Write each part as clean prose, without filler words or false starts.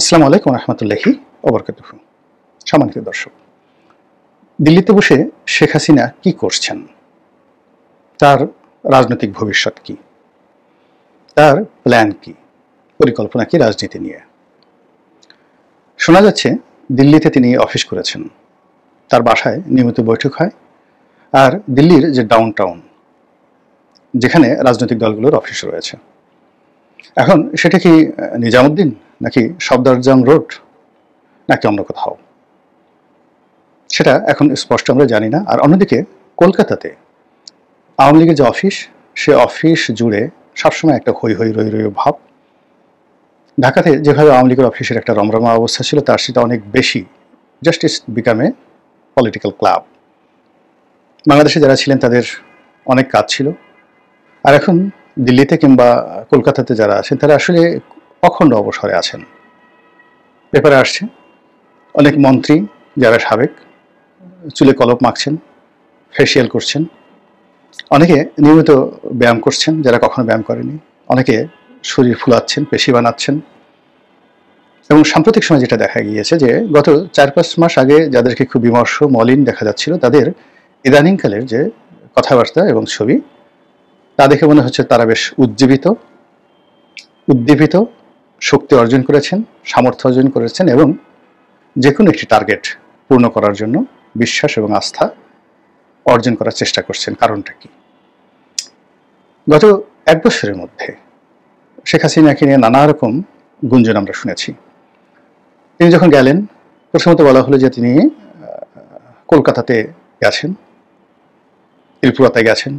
আসসালামু আলাইকুম রহমতুল্লাহি ওবরকাতুহু। সম্মানিত দর্শক, দিল্লিতে বসে শেখ হাসিনা কি করছেন, তার রাজনৈতিক ভবিষ্যৎ কি, তার প্ল্যান কি, পরিকল্পনা কি রাজনীতি নিয়ে? শোনা যাচ্ছে দিল্লিতে তিনি অফিস করেছেন, তার বাসায় নিয়মিত বৈঠক হয়। আর দিল্লির যে ডাউনটাউন, যেখানে রাজনৈতিক দলগুলোর অফিস রয়েছে, এখন সেটা কি নিজামুদ্দিন, নাকি সফদরজং রোড, নাকি অন্য কোথাও, সেটা এখন স্পষ্ট আমরা জানি না। আর অন্যদিকে কলকাতাতে আওয়ামী লীগের যে অফিস, সে অফিস জুড়ে সবসময় একটা হই হই রই রই ভাব। ঢাকাতে যেভাবে আওয়ামী লীগের অফিসের একটা রমরমা অবস্থা ছিল, তার সেটা অনেক বেশি। Just it's become a political club. বাংলাদেশে যারা ছিলেন তাদের অনেক কাজ ছিল, আর এখন দিল্লিতে কিংবা কলকাতাতে যারা আছেন তারা আসলে অখণ্ড অবসরে আছেন। পেপারে আসছে অনেক মন্ত্রী যারা সাবেক চুলে কলপ মাখছেন, ফেসিয়াল করছেন, অনেকে নিয়মিত ব্যায়াম করছেন যারা কখনো ব্যায়াম করেনি, অনেকে শরীর ফুলাচ্ছেন, পেশি বানাচ্ছেন। এবং সাম্প্রতিক সময় যেটা দেখা গিয়েছে যে গত 4-5 মাস আগে যাদেরকে খুব বিমর্ষ মলিন দেখা যাচ্ছিল, তাদের ইদানিংকালের যে কথাবার্তা এবং ছবি, তা দেখে মনে হচ্ছে তারা বেশ উদ্দীপিত, শক্তি অর্জন করেছেন, সামর্থ্য অর্জন করেছেন এবং যে কোনো একটি টার্গেট পূর্ণ করার জন্য বিশ্বাস এবং আস্থা অর্জন করার চেষ্টা করছেন। কারণটা কি? গত 1 বছরের মধ্যে শেখ হাসিনাকে নিয়ে নানা রকম গুঞ্জন আমরা শুনেছি। তিনি যখন গেলেন, প্রথমত বলা হলো যে তিনি কলকাতাতে গেছেন, ত্রিপুরাতে গেছেন,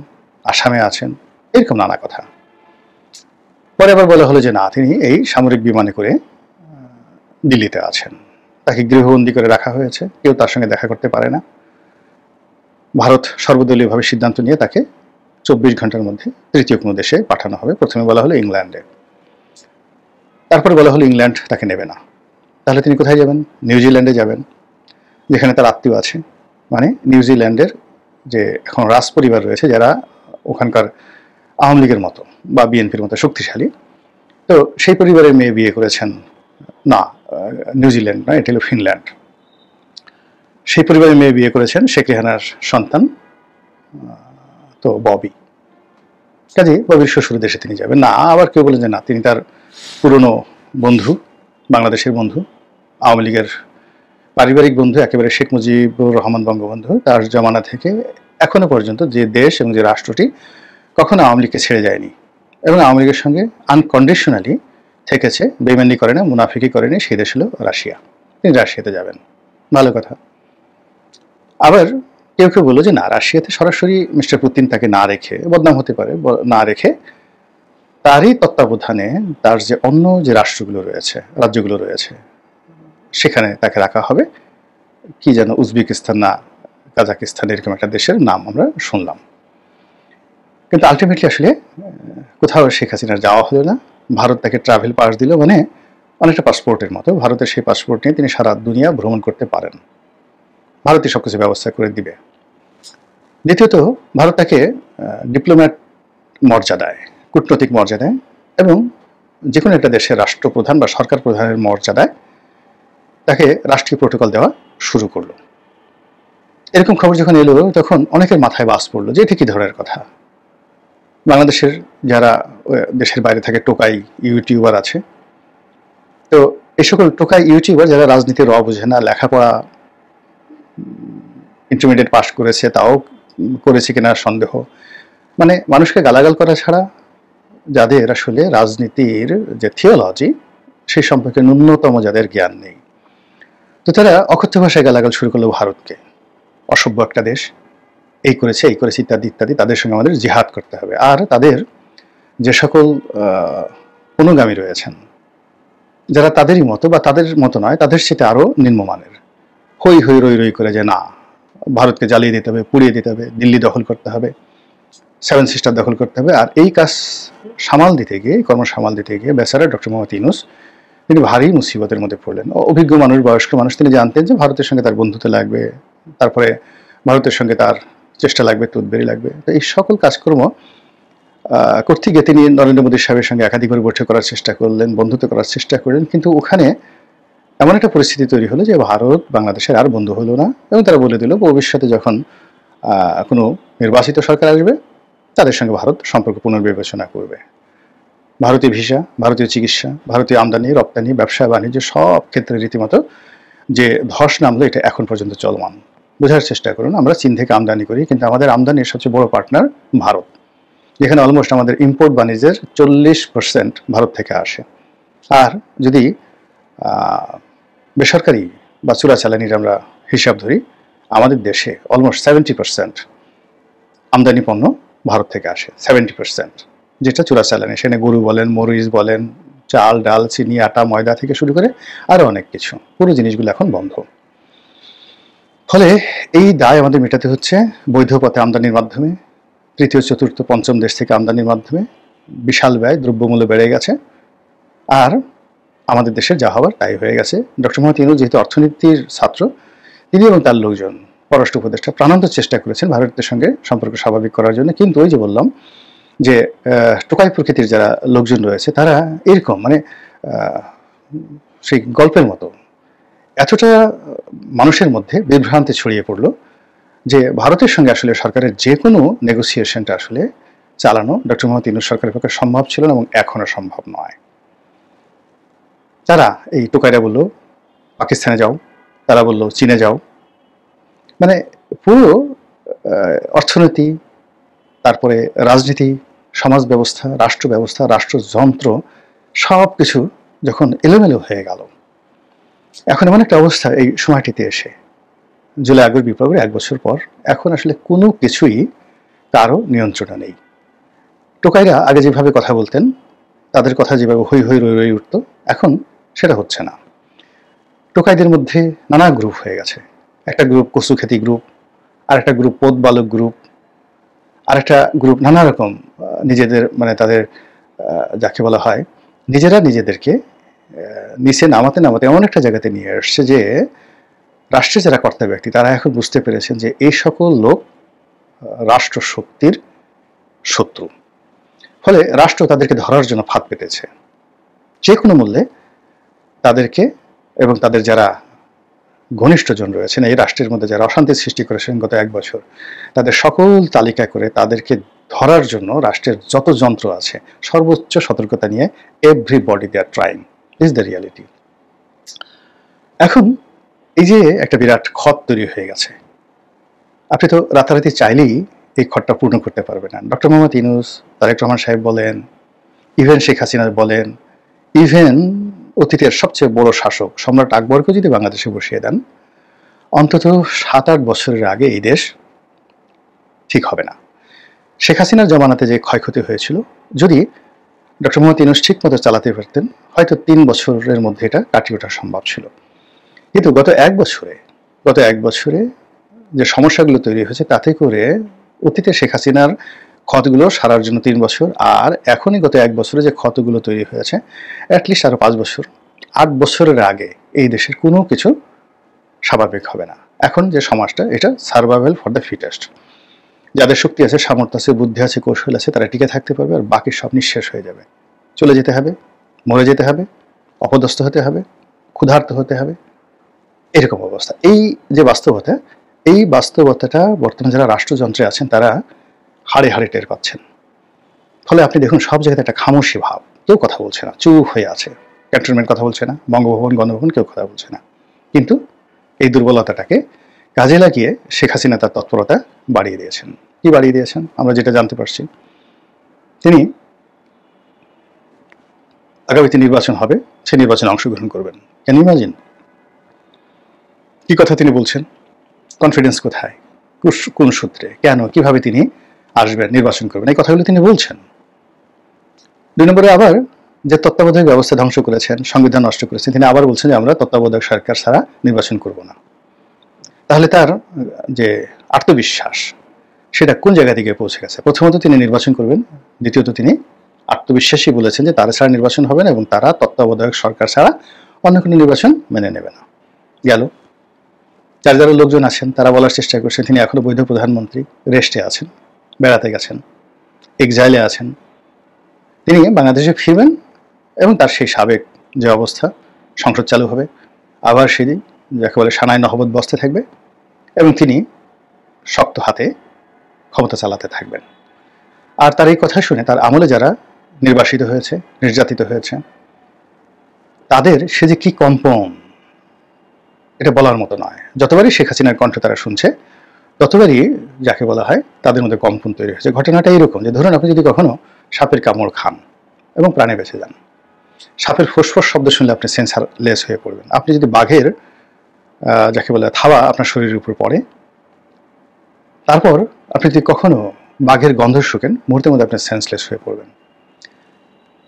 আসামে আছেন, এরকম নানা কথা। পরে আবার বলা হলো যে না, তিনি এই সামরিক বিমানে করে দিল্লিতে আছেন, তাকে গৃহবন্দী করে রাখা হয়েছে, কেউ তার সঙ্গে দেখা করতে পারে না। ভারত সর্বদলীয়ভাবে সিদ্ধান্ত নিয়ে তাকে 24 ঘন্টার মধ্যে তৃতীয় কোনো দেশে পাঠানো হবে। প্রথমে বলা হলো ইংল্যান্ডে, তারপরে বলা হলো ইংল্যান্ড তাকে নেবে না। তাহলে তিনি কোথায় যাবেন? নিউজিল্যান্ডে যাবেন, যেখানে তার আত্মীয় আছে। মানে নিউজিল্যান্ডের যে এখন রাজ পরিবার রয়েছে, যারা ওখানকার আওয়ামী লীগের মতো বা বিএনপির মতো শক্তিশালী, তো সেই পরিবারের মেয়ে বিয়ে করেছেন। না, নিউজিল্যান্ড নয়, এটা হলো ফিনল্যান্ড। সেই পরিবারের মেয়ে বিয়ে করেছেন শেখ রেহানার সন্তান, তো ববি। কাজে ববির শ্বশুর দেশে তিনি যাবেন না। আবার কেউ বলেন যে না, তিনি তার পুরনো বন্ধু, বাংলাদেশের বন্ধু, আওয়ামী লীগের পারিবারিক বন্ধু, একেবারে শেখ মুজিবুর রহমান বঙ্গবন্ধু, তার জমানা থেকে এখনো পর্যন্ত যে দেশ এবং যে রাষ্ট্রটি কখনো আওয়ামী লীগকে ছেড়ে যায়নি এবং আওয়ামী লীগের সঙ্গে আনকন্ডিশনালি থেকেছে, বেইমানি করে না, মুনাফিকি করেনি, সেই দেশ হলো রাশিয়া। তিনি রাশিয়াতে যাবেন, ভালো কথা। আবার কেউ কেউ বললো যে না, রাশিয়াতে সরাসরি মিস্টার পুতিন তাকে না রেখে, বদনাম হতে পারে, না রেখে তারই তত্ত্বাবধানে তার যে অন্য যে রাষ্ট্রগুলো রয়েছে, রাজ্যগুলো রয়েছে, সেখানে তাকে রাখা হবে। কি যেন উজবেকিস্তান না কাজাকিস্তান, এরকম একটা দেশের নাম আমরা শুনলাম। কিন্তু আলটিমেটলি আসলে কোথাও শেখ হাসিনার যাওয়া হলো না। ভারত তাকে ট্রাভেল পাস দিল, মানে অনেকটা পাসপোর্টের মতো। ভারতের সেই পাসপোর্ট নিয়ে তিনি সারা দুনিয়া ভ্রমণ করতে পারেন, ভারতই সব কিছু ব্যবস্থা করে দিবে। দ্বিতীয়ত, ভারত তাকে ডিপ্লোম্যাট মর্যাদায়, কূটনৈতিক মর্যাদায় এবং যে কোনো একটা দেশের রাষ্ট্রপ্রধান বা সরকার প্রধানের মর্যাদায় তাকে রাষ্ট্রীয় প্রোটোকল দেওয়া শুরু করলো। এরকম খবর যখন এলো, তখন অনেকের মাথায় বাস পড়লো যে এটা কি ধরনের কথা। বাংলাদেশের যারা দেশের বাইরে থাকে টোকাই ইউটিউবার আছে, তো এই সকল টোকাই ইউটিউবার যারা রাজনীতির বোঝে না, লেখাপড়া ইন্টারমিডিয়েট পাস করেছে, তাও করেছে কিনা সন্দেহ, মানে মানুষকে গালাগাল করা ছাড়া যাদের আসলে রাজনীতির যে থিওলজি সেই সম্পর্কে ন্যূনতম যাদের জ্ঞান নেই, তো তারা অকথ্য ভাষায় গালাগাল শুরু করলো ভারতকে। অসভ্য একটা দেশ, এই করেছে ইত্যাদি ইত্যাদি, তাদের সঙ্গে আমাদের জিহাদ করতে হবে। আর তাদের যে সকল অনুগামী রয়েছেন, যারা তাদেরই মতো বা তাদের মতো নয়, তাদের সাথে আরো নিম্নমানের, হই হই রই রই করে যে না, ভারতকে জ্বালিয়ে দিতে হবে, পুড়িয়ে দিতে হবে, দিল্লি দখল করতে হবে, 7 সিস্টার দখল করতে হবে। আর এই কাজ সামাল দিতে গিয়ে, কর্ম সামাল দিতে গিয়ে বেচারা ডক্টর মোহাম্মদ ইউনূস তিনি ভারী মুসিবতের মধ্যে পড়লেন। অভিজ্ঞ মানুষ, বয়স্ক মানুষ, তিনি জানতেন যে ভারতের সঙ্গে তার বন্ধুত্ব লাগবে, তারপরে ভারতের সঙ্গে তার চেষ্টা লাগবে, তুদবেরি লাগবে। তো এই সকল কাজকর্ম করতে গিয়ে তিনি নরেন্দ্র মোদী সাহেবের সঙ্গে একাধিকবার বৈঠক করার চেষ্টা করলেন, বন্ধুত্ব করার চেষ্টা করলেন, কিন্তু ওখানে এমন একটা পরিস্থিতি তৈরি হলো যে ভারত বাংলাদেশের আর বন্ধু হলো না, এবং তারা বলে দিল ভবিষ্যতে যখন কোনো নির্বাচিত সরকার আসবে তাদের সঙ্গে ভারত সম্পর্ক পুনর্বিবেচনা করবে। ভারতীয় ভিসা, ভারতীয় চিকিৎসা, ভারতীয় আমদানি রপ্তানি, ব্যবসা বাণিজ্য সব ক্ষেত্রে রীতিমতো যে ধস নামলো, এটা এখন পর্যন্ত চলমান। বোঝার চেষ্টা করুন, আমরা চীন থেকে আমদানি করি, কিন্তু আমাদের আমদানির সবচেয়ে বড় পার্টনার ভারত, যেখানে অলমোস্ট আমাদের ইম্পোর্ট বাণিজ্যের 40% ভারত থেকে আসে। আর যদি বেসরকারি বা চোরাচালানির আমরা হিসাব ধরি, আমাদের দেশে অলমোস্ট 70% আমদানি পণ্য ভারত থেকে আসে, 70%, যেটা চোরাচালানি। সেখানে গরু বলেন, মরিচ বলেন, চাল ডাল চিনি আটা ময়দা থেকে শুরু করে আরও অনেক কিছু, পুরো জিনিসগুলো এখন বন্ধ। ফলে এই দায় আমাদের মেটাতে হচ্ছে বৈধ পথে আমদানির মাধ্যমে, তৃতীয় চতুর্থ পঞ্চম দেশ থেকে আমদানির মাধ্যমে। বিশাল ব্যয়, দ্রব্যমূল্য বেড়ে গেছে, আর আমাদের দেশের যা হওয়ার তাই হয়ে গেছে। ডক্টর মোহাম্মদ ইউনূস যেহেতু অর্থনীতির ছাত্র, তিনি এবং তার লোকজন পররাষ্ট্র উপদেষ্টা প্রাণান্ত চেষ্টা করেছেন ভারতের সঙ্গে সম্পর্ক স্বাভাবিক করার জন্য। কিন্তু ওই যে বললাম যে টোকাই প্রকৃতির যারা লোকজন রয়েছে তারা এরকম, মানে সেই গল্পের মতো এতটা মানুষের মধ্যে বিভ্রান্তি ছড়িয়ে পড়লো যে ভারতের সঙ্গে আসলে সরকারের যে কোনো নেগোসিয়েশনটা আসলে চালানো ডক্টর মোহাম্মদ ইউনূস সরকারের পক্ষে সম্ভব ছিল না, এবং এখনও সম্ভব নয়। তারা এই টোকাইরা বললো পাকিস্তানে যাও, তারা বললো চীনে যাও, মানে পুরো অর্থনীতি, তারপরে রাজনীতি, সমাজ ব্যবস্থা, রাষ্ট্র ব্যবস্থা, রাষ্ট্রযন্ত্র সব কিছু যখন এলোমেলো হয়ে গেল, এখন এমন একটা অবস্থা এই সময়টিতে এসে, জুলাই আগস্ট বিপ্লবের 1 বছর পর, এখন আসলে কোনো কিছুই কারো নিয়ন্ত্রণে নেই। টোকাইরা আগে যেভাবে কথা বলতেন, তাদের কথা যেভাবে হৈ হৈ রই রই উঠত, এখন সেটা হচ্ছে না। টোকাইদের মধ্যে নানা গ্রুপ হয়ে গেছে। একটা গ্রুপ কচুখ্যাতি গ্রুপ, আর একটা গ্রুপ পোত বালক গ্রুপ, আর একটা গ্রুপ নানা রকম নিজেদের, মানে তাদের যাকে বলা হয় নিজেরা নিজেদেরকে নিচে নামাতে নামাতে এমন একটা জায়গাতে নিয়ে আসছে যে রাষ্ট্রের যারা কর্তা ব্যক্তি তারা এখন বুঝতে পেরেছেন যে এই সকল লোক রাষ্ট্র শক্তির শত্রু। ফলে রাষ্ট্র তাদেরকে ধরার জন্য ফাঁদ পেতেছে, যে কোনো মূল্যে তাদেরকে এবং তাদের যারা ঘনিষ্ঠজন রয়েছেন এই রাষ্ট্রের মধ্যে যারা অশান্তি সৃষ্টি করেছেন গত 1 বছর, তাদের সকল তালিকা করে তাদেরকে ধরার জন্য রাষ্ট্রের যত যন্ত্র আছে সর্বোচ্চ সতর্কতা নিয়ে everybody they are trying, is the reality. এখন এই যে একটা বিরাট ক্ষত তৈরি হয়ে গেছে, আপনি তো রাতারাতি চাইলেই এই ক্ষতটা পূর্ণ করতে পারবেন না। ডক্টর মোহাম্মদ ইউনূস, তারেক রহমান সাহেব বলেন, ইভেন শেখ হাসিনা বলেন, ইভেন অতীতের সবচেয়ে বড় শাসক সম্রাট আকবরকে যদি বাংলাদেশে বসিয়ে দেন, অন্তত 7-8 বছরের আগে এই দেশ ঠিক হবে না। শেখ হাসিনার জমানাতে যে ক্ষয়ক্ষতি হয়েছিল, যদি ডক্টর মোহাম্মদ ইউনূস ঠিক মতো চালাতে পারতেন, হয়তো 3 বছরের মধ্যে এটা কাটিয়ে ওঠা সম্ভব ছিল। কিন্তু গত এক বছরে যে সমস্যাগুলো তৈরি হয়েছে, তাতে করে অতীতে শেখ হাসিনার ক্ষতগুলো সারার জন্য 3 বছর, আর এখনই গত 1 বছরে যে ক্ষতগুলো তৈরি হয়েছে, অ্যাটলিস্ট আরো 5 বছর, 8 বছরের আগে এই দেশের কোনো কিছু স্বাভাবিক হবে না। এখন যে সমাজটা, এটা সার্ভাইভাল ফর দ্য ফিটেস্ট। যাদের শক্তি আছে, সামর্থ্য আছে, বুদ্ধি আছে, কৌশল আছে, তারা টিকে থাকতে পারবে, আর বাকি সব নিঃশেষ হয়ে যাবে। চলে যেতে হবে, মরে যেতে হবে, অপদস্থ হতে হবে, ক্ষুধার্ত হতে হবে, এরকম অবস্থা। এই যে বাস্তবতা, এই বাস্তবতাটা বর্তমানে যারা রাষ্ট্রযন্ত্রে আছেন তারা হাড়ে হাড়ে টের পাচ্ছেন। ফলে আপনি দেখুন সব জায়গাতে একটা খামোশি ভাব, কেউ কথা বলছে না, চুপ হয়ে আছে। ক্যান্টনমেন্ট কথা বলছে না, বঙ্গভবন গণভবন কেউ কথা বলছে না। কিন্তু এই দুর্বলতাটাকে কাজে লাগিয়ে শেখ হাসিনা তার তৎপরতা বাড়িয়ে দিয়েছেন। কি বাড়িয়ে দিয়েছেন? আমরা যেটা জানতে পারছি, তিনি আগামীতে নির্বাচন হবে, সেই নির্বাচনে অংশগ্রহণ করবেন। Can you imagine? কি কথা তিনি বলছেন, কনফিডেন্স কোথায়, কোন সূত্রে, কেন, কিভাবে তিনি আসবেন, নির্বাচন করবেন, এই কথাগুলো তিনি বলছেন। 2 নম্বরে আবার যে তত্ত্বাবধায়ক ব্যবস্থা ধ্বংস করেছেন, সংবিধান নষ্ট করেছেন, তিনি আবার বলছেন যে আমরা তত্ত্বাবধায়ক সরকার ছাড়া নির্বাচন করব না। তাহলে তার যে আত্মবিশ্বাস সেটা কোন জায়গা থেকে পৌঁছে গেছে? প্রথমত তিনি নির্বাচন করবেন, দ্বিতীয়ত তিনি আত্মবিশ্বাসী বলেছেন যে তারা ছাড়া নির্বাচন হবে না এবং তারা তত্ত্বাবধায়ক সরকার ছাড়া অন্য কোনো নির্বাচন মেনে নেবে না। গেল। যারা যারা লোকজন আছেন তারা বলার চেষ্টা করছেন তিনি এখনো বৈধ প্রধানমন্ত্রী, রেস্টে আছেন, বেড়াতে গেছেন, এক্সাইলে আছেন, তিনি বাংলাদেশে ফিরবেন এবং তার সেই সাবেক যে অবস্থা, সংসদ চালু হবে, আবার সেদিন যাকে বলে সানায় নহবত বসতে থাকবে এবং তিনি শক্ত হাতে ক্ষমতা চালাতে থাকবেন। আর তার এই কথা শুনে তার আমলে যারা নির্বাসিত হয়েছে, নির্যাতিত হয়েছে, তাদের সে যে কি কম্পন, এটা বলার মতো নয়। যতবারই শেখ হাসিনার কণ্ঠ তারা শুনছে, ততবারই যাকে বলা হয় তাদের মধ্যে কম্পন তৈরি হয়েছে। ঘটনাটা এরকম যে ধরুন আপনি যদি কখনো সাপের কামড় খান এবং প্রাণে বেঁচে যান, সাপের ফোসফোস শব্দ শুনলে আপনি সেন্সারলেস হয়ে পড়বেন। আপনি যদি বাঘের যাকে বলে থাবা আপনার শরীরের উপর পড়ে, তারপর আপনি যদি কখনো বাঘের গন্ধ শুকেন, মুহূর্তের মধ্যে আপনি সেন্সলেস হয়ে পড়বেন।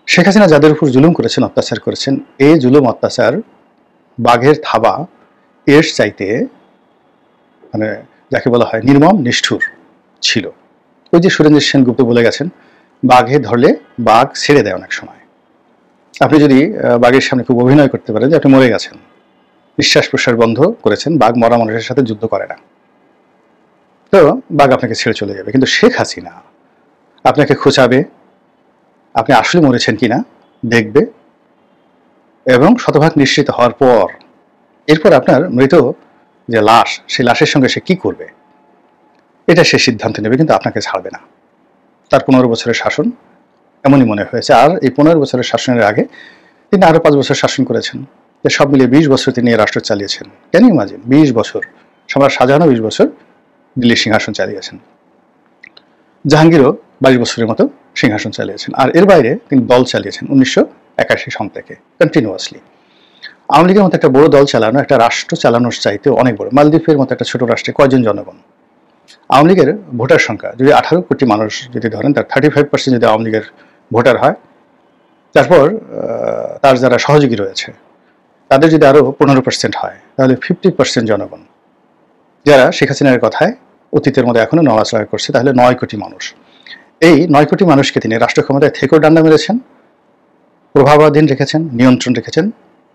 শেখ হাসিনা যাদের উপর জুলুম করেছেন, অত্যাচার করেছেন, এই জুলুম অত্যাচার বাঘের থাবা এর চাইতে মানে যাকে বলা হয় নির্মম নিষ্ঠুর ছিল। ওই যে সুরেন্দ্র সেনগুপ্ত বলে গেছেন, বাঘে ধরলে বাঘ ছেড়ে দেয় অনেক সময়। আপনি যদি বাঘের সামনে খুব অভিনয় করতে পারেন যে আপনি মরে গেছেন, নিঃশ্বাস প্রশ্বাস বন্ধ করেছেন, বাঘ মরা মানুষের সাথে যুদ্ধ করে না, তো বাঘ আপনাকে ছেড়ে চলে যাবে। কিন্তু শেখ হাসিনা আপনাকে খোঁচাবে, আপনি আসলে মরেছেন কিনা দেখবে, এবং শতভাগ নিশ্চিত হওয়ার পর এরপর আপনার মৃত যে লাশ, সেই লাশের সঙ্গে সে কি করবে এটা সে সিদ্ধান্ত নেবে, কিন্তু আপনাকে ছাড়বে না। তার 15 বছরের শাসন এমনই মনে হয়েছে। আর এই 15 বছরের শাসনের আগে তিনি আরো 5 বছর শাসন করেছেন। সব মিলিয়ে 20 বছর তিনি রাষ্ট্র চালিয়েছেন। Can you imagine? 20 বছর সম্রাট শাহজাহানও 20 বছর দিল্লির সিংহাসন চালিয়েছেন। জাহাঙ্গীরও 22 বছরের মতো সিংহাসন চালিয়েছেন। আর এর বাইরে তিনি দল চালিয়েছেন 1981 সন থেকে কন্টিনিউয়াসলি। আওয়ামী লীগের মতো একটা বড় দল চালানো, একটা রাষ্ট্র চালানোর চাইতে অনেক বড়। মালদ্বীপের মতো একটা ছোট রাষ্ট্রে কয়জন জনগণ? আওয়ামী লীগের ভোটার সংখ্যা যদি 18 কোটি মানুষ যদি ধরেন, তার 35% যদি আওয়ামী লীগের ভোটার হয়, তারপর তার যারা সহযোগী রয়েছে তাদের যদি আরো 15% হয়, তাহলে 50% জনগণ যারা শেখ হাসিনার কথায় অতীতের মধ্যে এখনো নড়াচড়া করছে, তাহলে 9 কোটি মানুষ। এই 9 কোটি মানুষকে তিনি রাষ্ট্র ক্ষমতায় থেকেও ডান্ডা মেরেছেন, প্রভাবাধীন রেখেছেন, নিয়ন্ত্রণ রেখেছেন,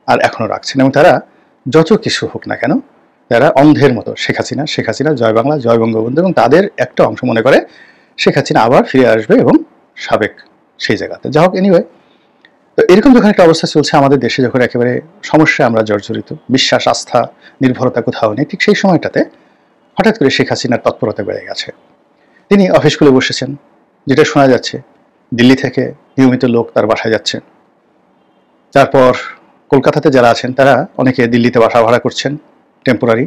আর এখনো রাখছেন। এবং তারা যত কিছু হোক না কেন, তারা অন্ধের মতো শেখ হাসিনা জয় বাংলা, জয় বঙ্গবন্ধু, এবং তাদের একটা অংশ মনে করে শেখ হাসিনা আবার ফিরে আসবে এবং সাবেক সেই জায়গাতে। যা হোক, এনিওয়ে, তো এরকম যখন একটা অবস্থা চলছে আমাদের দেশে, যখন একেবারে সমস্যায় আমরা জর্জরিত, বিশ্বাস, আস্থা, নির্ভরতা কোথাও নেই, ঠিক সেই সময়টাতে হঠাৎ করে শেখ হাসিনার তৎপরতা বেড়ে গেছে। তিনি অফিস খুলে বসেছেন, যেটা শোনা যাচ্ছে দিল্লি থেকে নিয়মিত লোক তার বাসায় যাচ্ছে। তারপর কলকাতাতে যারা আছেন তারা অনেকে দিল্লিতে বাসা ভাড়া করছেন টেম্পোরারি।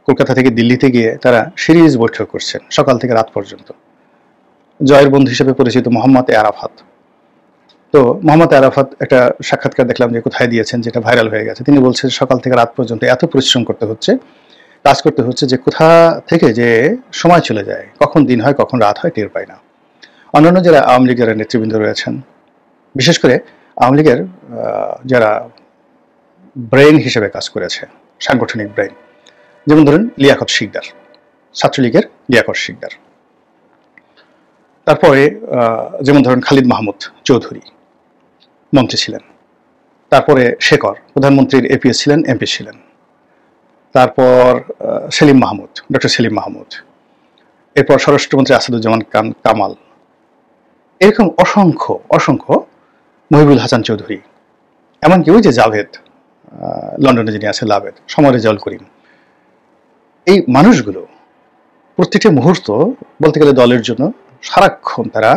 কলকাতা থেকে দিল্লিতে গিয়ে তারা সিরিজ বৈঠক করছেন সকাল থেকে রাত পর্যন্ত। জয়ের বন্ধু হিসেবে পরিচিত মোহাম্মদ আরাফাত, তো মোহাম্মদ আরাফাত একটা সাক্ষাৎকার দেখলাম যে কোথায় দিয়েছেন, যেটা ভাইরাল হয়ে গেছে। তিনি বলছেন সকাল থেকে রাত পর্যন্ত এত পরিশ্রম করতে হচ্ছে, কাজ করতে হচ্ছে, যে কোথা থেকে যে সময় চলে যায়, কখন দিন হয় কখন রাত হয় টের পায় না। অন্যান্য যারা আওয়ামী লীগের নেতৃবৃন্দ রয়েছেন, বিশেষ করে আওয়ামী লীগের যারা ব্রেইন হিসেবে কাজ করেছে, সাংগঠনিক ব্রেইন, যেমন ধরেন লিয়াকত শিকদার, ছাত্রলীগের লিয়াকত শিকদার, তারপরে যেমন ধরেন খালিদ মাহমুদ চৌধুরী মন্ত্রী ছিলেন, তারপরে শেখর প্রধানমন্ত্রীর এপিএস ছিলেন, এমপি ছিলেন, তারপর সেলিম মাহমুদ, ডক্টর সেলিম মাহমুদ, এরপর স্বরাষ্ট্রমন্ত্রী আসাদুজ্জামান কামাল, এরকম অসংখ্য অসংখ্য, মহিবুল হাসান চৌধুরী, এমনকি ওই যে জাভেদ, লন্ডনে যিনি আছে লাভেদ, সমর রেজাউল করিম, এই মানুষগুলো প্রত্যেকটা মুহূর্ত বলতে গেলে দলের জন্য সারাক্ষণ তারা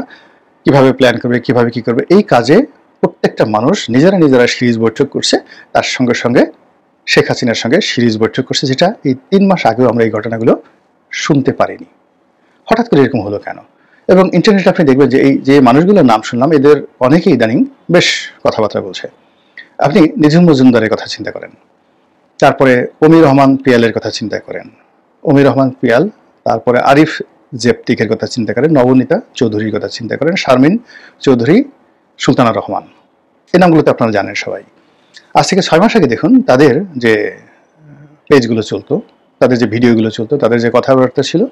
কিভাবে প্ল্যান করবে, কিভাবে কি করবে, এই কাজে প্রত্যেকটা মানুষ নিজেরা সিরিজ বৈঠক করছে। তার সঙ্গে সঙ্গে শেখ হাসিনার সঙ্গে সিরিজ বৈঠক করছে, যেটা এই 3 মাস আগেও আমরা এই ঘটনাগুলো শুনতে পারিনি। হঠাৎ করে এরকম হলো কেন? এবং ইন্টারনেটে আপনি দেখবেন যে এই যে মানুষগুলোর নাম শুনলাম, এদের অনেকেই ইদানিং বেশ কথাবার্তা বলছে। আপনি নিঝুম মজুমদারের কথা চিন্তা করেন, তারপরে অমির রহমান পিয়ালের কথা চিন্তা করেন, অমির রহমান পিয়াল, তারপরে আরিফ জেপতিকের কথা চিন্তা করেন, নবনীতা চৌধুরীর কথা চিন্তা করেন, শারমিন চৌধুরী, সুলতানা রহমান, এই নামগুলো তো আপনারা জানেন সবাই। আজ থেকে 6 মাস আগে দেখুন তাদের যে পেজগুলো চলতো, তাদের যে ভিডিওগুলো চলতো, তাদের যে কথাবার্তা ছিল,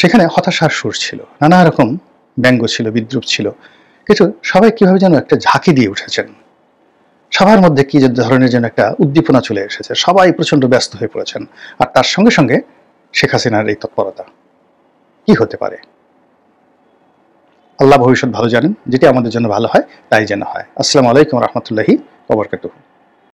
সেখানে হতাশার সুর ছিল, নানা রকম ব্যঙ্গ ছিল, বিদ্রুপ ছিল, কিন্তু সবাই কিভাবে যেন একটা ঝাঁকি দিয়ে উঠেছেন। সবার মধ্যে কি ধরনের যেন একটা উদ্দীপনা চলে এসেছে, সবাই প্রচন্ড ব্যস্ত হয়ে পড়েছেন। আর তার সঙ্গে সঙ্গে শেখ হাসিনার এই তৎপরতা, কি হতে পারে? আল্লাহ ভবিষ্যৎ ভালো জানেন, যেটি আমাদের জন্য ভালো হয় তাই যেন হয়। আসসালামু আলাইকুম রহমতুল্লাহি ওয়া বারাকাতুহু।